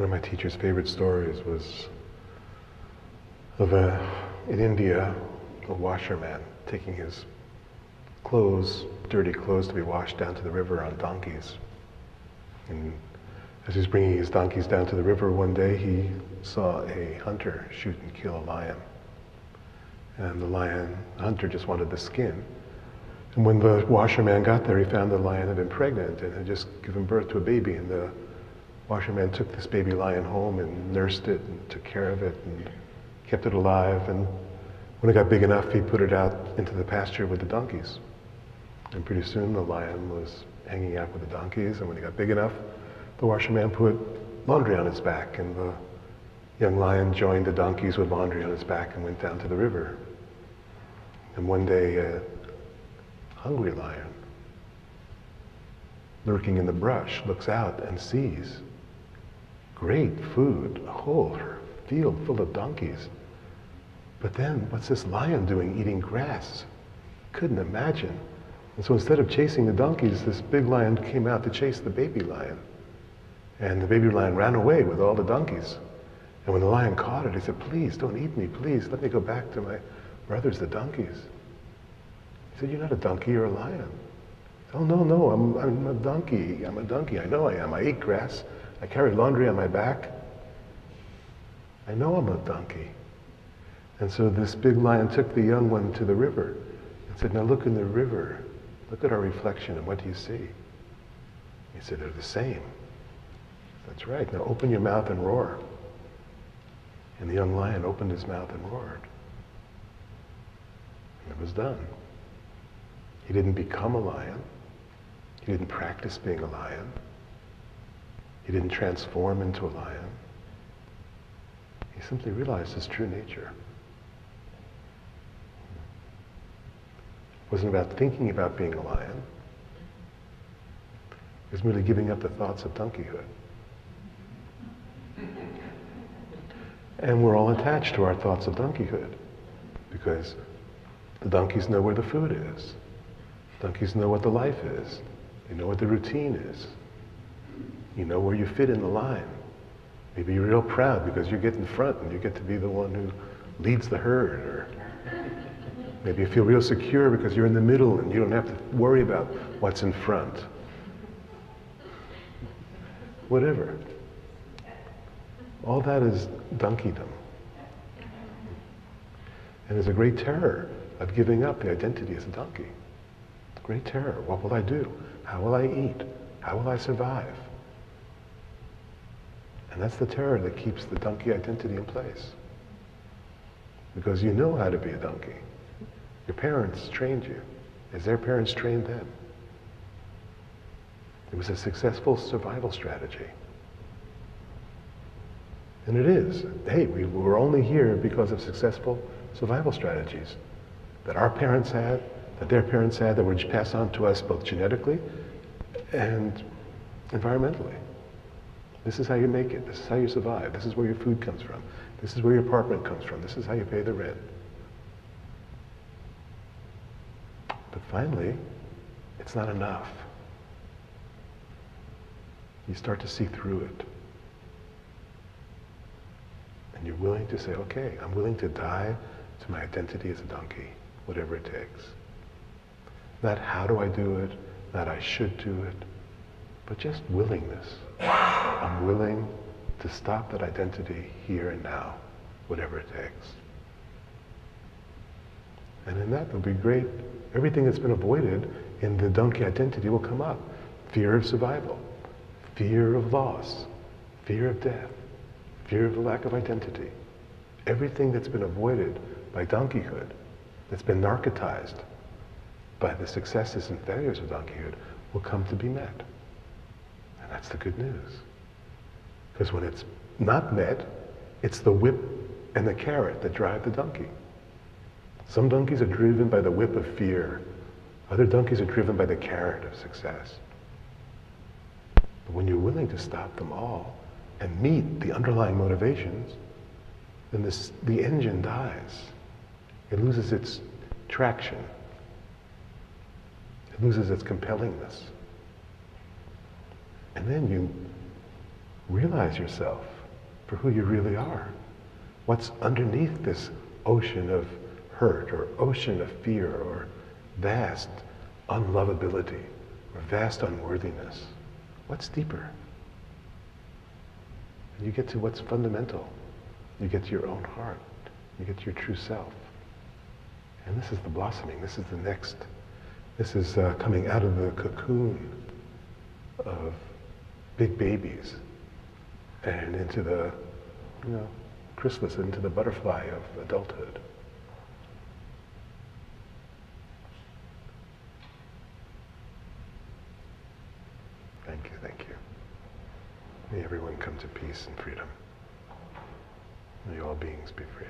One of my teacher's favorite stories was of in India, a washerman taking his clothes, dirty clothes to be washed down to the river on donkeys. And as he was bringing his donkeys down to the river one day, he saw a hunter shoot and kill a lion. And the hunter just wanted the skin. And when the washerman got there, he found the lion had been pregnant and had just given birth to a baby. And the washerman took this baby lion home and nursed it and took care of it and kept it alive. And when it got big enough, he put it out into the pasture with the donkeys. And pretty soon the lion was hanging out with the donkeys. And when he got big enough, the washerman put laundry on his back. And the young lion joined the donkeys with laundry on his back and went down to the river. And one day, a hungry lion, lurking in the brush, looks out and sees great food, a whole field full of donkeys. But then, what's this lion doing eating grass? Couldn't imagine. And so instead of chasing the donkeys, this big lion came out to chase the baby lion. And the baby lion ran away with all the donkeys. And when the lion caught it, he said, "Please, don't eat me, please. Let me go back to my brothers, the donkeys." He said, "You're not a donkey, you're a lion." "Oh, no, I'm a donkey. I'm a donkey. I know I am. I eat grass. I carry laundry on my back. I know I'm a donkey." And so this big lion took the young one to the river and said, "Now look in the river. Look at our reflection, and what do you see?" He said, "They're the same." "That's right. Now open your mouth and roar." And the young lion opened his mouth and roared. And it was done. He didn't become a lion. He didn't practice being a lion. He didn't transform into a lion. He simply realized his true nature. It wasn't about thinking about being a lion. It was merely giving up the thoughts of donkeyhood. And we're all attached to our thoughts of donkeyhood because the donkeys know where the food is. Donkeys know what the life is. They know what the routine is. You know where you fit in the line. Maybe you're real proud because you get in front and you get to be the one who leads the herd. Or maybe you feel real secure because you're in the middle and you don't have to worry about what's in front. Whatever. All that is donkeydom. And there's a great terror of giving up the identity as a donkey. Great terror. What will I do? How will I eat? How will I survive? And that's the terror that keeps the donkey identity in place. Because you know how to be a donkey. Your parents trained you, as their parents trained them. It was a successful survival strategy. And it is. Hey, we were only here because of successful survival strategies that our parents had, that their parents had, that were passed on to us both genetically and environmentally. This is how you make it. This is how you survive. This is where your food comes from. This is where your apartment comes from. This is how you pay the rent. But finally, it's not enough. You start to see through it. And you're willing to say, okay, I'm willing to die to my identity as a donkey, whatever it takes. Not how do I do it, not I should do it, but just willingness. I'm willing to stop that identity here and now, whatever it takes. And in that, there'll be great, everything that's been avoided in the donkey identity will come up. Fear of survival, fear of loss, fear of death, fear of the lack of identity. Everything that's been avoided by donkeyhood, that's been narcotized by the successes and failures of donkeyhood, will come to be met. And that's the good news. Because when it's not met, it's the whip and the carrot that drive the donkey. Some donkeys are driven by the whip of fear. Other donkeys are driven by the carrot of success. But when you're willing to stop them all and meet the underlying motivations, then the engine dies. It loses its traction. It loses its compellingness. And then you realize yourself for who you really are. What's underneath this ocean of hurt or ocean of fear or vast unlovability or vast unworthiness? What's deeper? And you get to what's fundamental. You get to your own heart. You get to your true self. And this is the blossoming. This is the next. This is coming out of the cocoon of big babies and into the, chrysalis, into the butterfly of adulthood. Thank you, thank you. May everyone come to peace and freedom. May all beings be free.